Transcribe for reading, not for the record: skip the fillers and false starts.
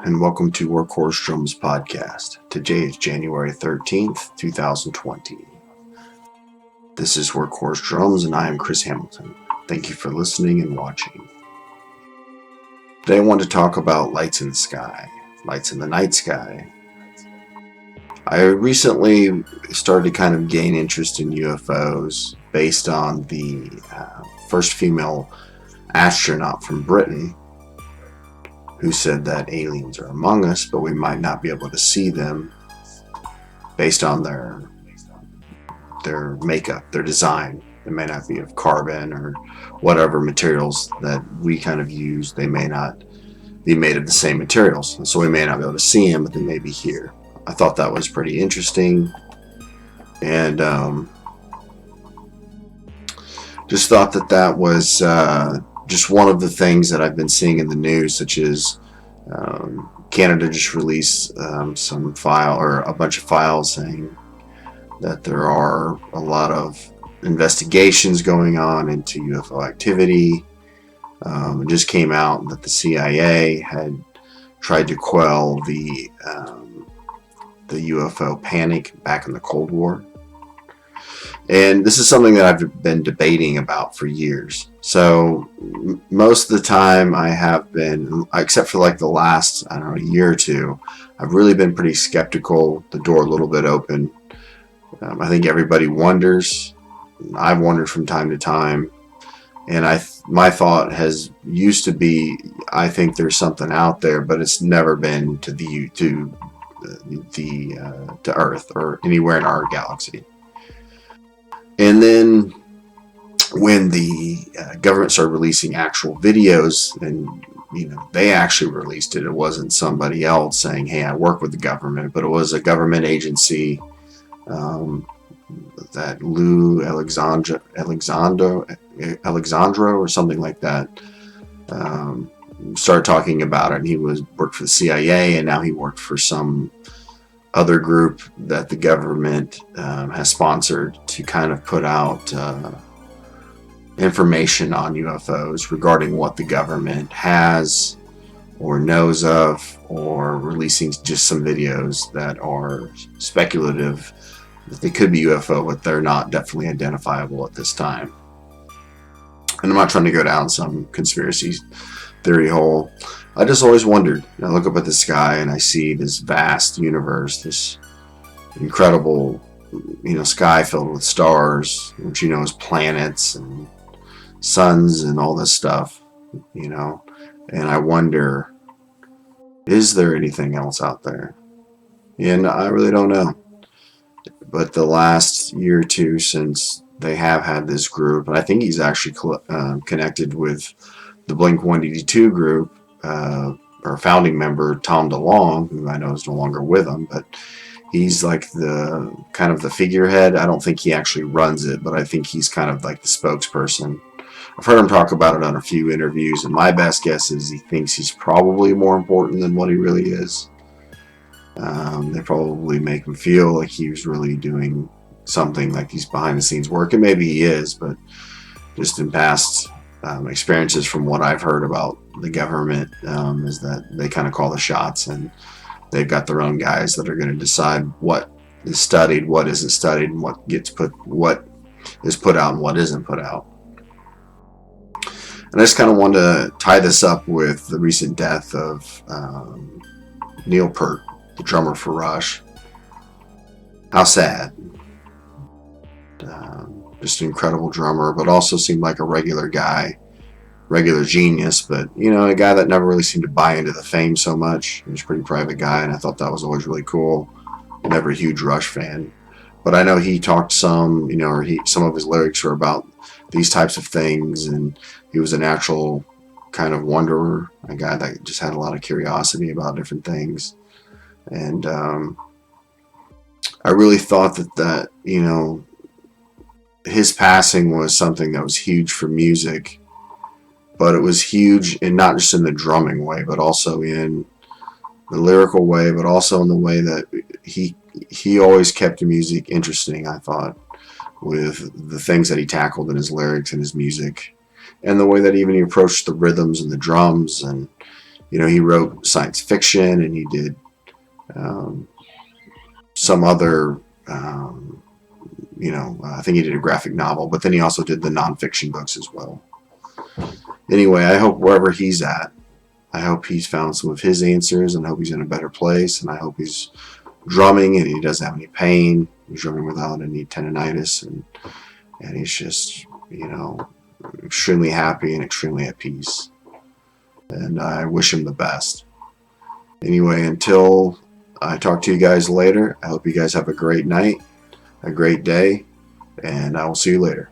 and welcome to Workhorse Drums Podcast. Today is January 13th, 2020. This is Workhorse Drums, and I am Chris Hamilton. Thank you for listening and watching. Today I want to talk about lights in the sky, lights in the night sky. I recently started to kind of gain interest in UFOs based on the first female astronaut from Britain who said that aliens are among us, but we might not be able to see them based on their makeup, their design. They may not be of carbon or whatever materials that we kind of use. They may not be made of the same materials, and so we may not be able to see them, but they may be here. I thought that was pretty interesting, and just thought that was just one of the things that I've been seeing in the news, such as Canada just released some file or a bunch of files saying that there are a lot of investigations going on into UFO activity. It just came out that the CIA had tried to quell the UFO panic back in the Cold War. And this is something that I've been debating about for years. So most of the time I have been, except for like the last, year or two, I've really been pretty skeptical, the door a little bit open. I think everybody wonders. I've wondered from time to time. And my thought has used to be, I think there's something out there, but it's never been to Earth or anywhere in our galaxy. And then when the government started releasing actual videos, and they actually released it. It wasn't somebody else saying, "Hey, I work with the government," but it was a government agency that Lou Alexandro or something like that started talking about it. And he worked for the CIA, and now he worked for some other group that the government has sponsored to kind of put out information on UFOs regarding what the government has or knows of, or releasing just some videos that are speculative that they could be UFO, but they're not definitely identifiable at this time. And I'm not trying to go down some conspiracy theory hole. I just always wondered. I look up at the sky and I see this vast universe, this incredible, sky filled with stars, which is planets and suns and all this stuff, and I wonder, is there anything else out there? And I really don't know. But the last year or two since they have had this group, and I think he's actually connected with the Blink-182 group, or founding member Tom DeLonge, who I know is no longer with them, but he's like the kind of the figurehead. I don't think he actually runs it, but I think he's kind of like the spokesperson. I've heard him talk about it on a few interviews, and my best guess is he thinks he's probably more important than what he really is. They probably make him feel like he's really doing something, like he's behind the scenes work, and maybe he is, but just in past experiences from what I've heard about the government is that they kind of call the shots, and they've got their own guys that are going to decide what is studied, what isn't studied, and what is put out and what isn't put out. And I just kind of wanted to tie this up with the recent death of Neil Peart, the drummer for Rush. How sad. Just an incredible drummer, but also seemed like a regular guy, regular genius, but a guy that never really seemed to buy into the fame so much. He was a pretty private guy, and I thought that was always really cool. Never a huge Rush fan, but I know he talked some, some of his lyrics were about these types of things, and he was a natural kind of wanderer, a guy that just had a lot of curiosity about different things. And I really thought that his passing was something that was huge for music, but it was huge, and not just in the drumming way, but also in the lyrical way, but also in the way that he always kept the music interesting, I thought, with the things that he tackled in his lyrics and his music, and the way that even he approached the rhythms and the drums, and he wrote science fiction, and he did um, some other, I think he did a graphic novel, but then he also did the nonfiction books as well. Anyway, I hope wherever he's at, I hope he's found some of his answers, and I hope he's in a better place, and I hope he's drumming and he doesn't have any pain. He's drumming without any tendonitis, and he's just, extremely happy and extremely at peace. And I wish him the best. Anyway, until I talk to you guys later, I hope you guys have a great night, a great day, and I will see you later.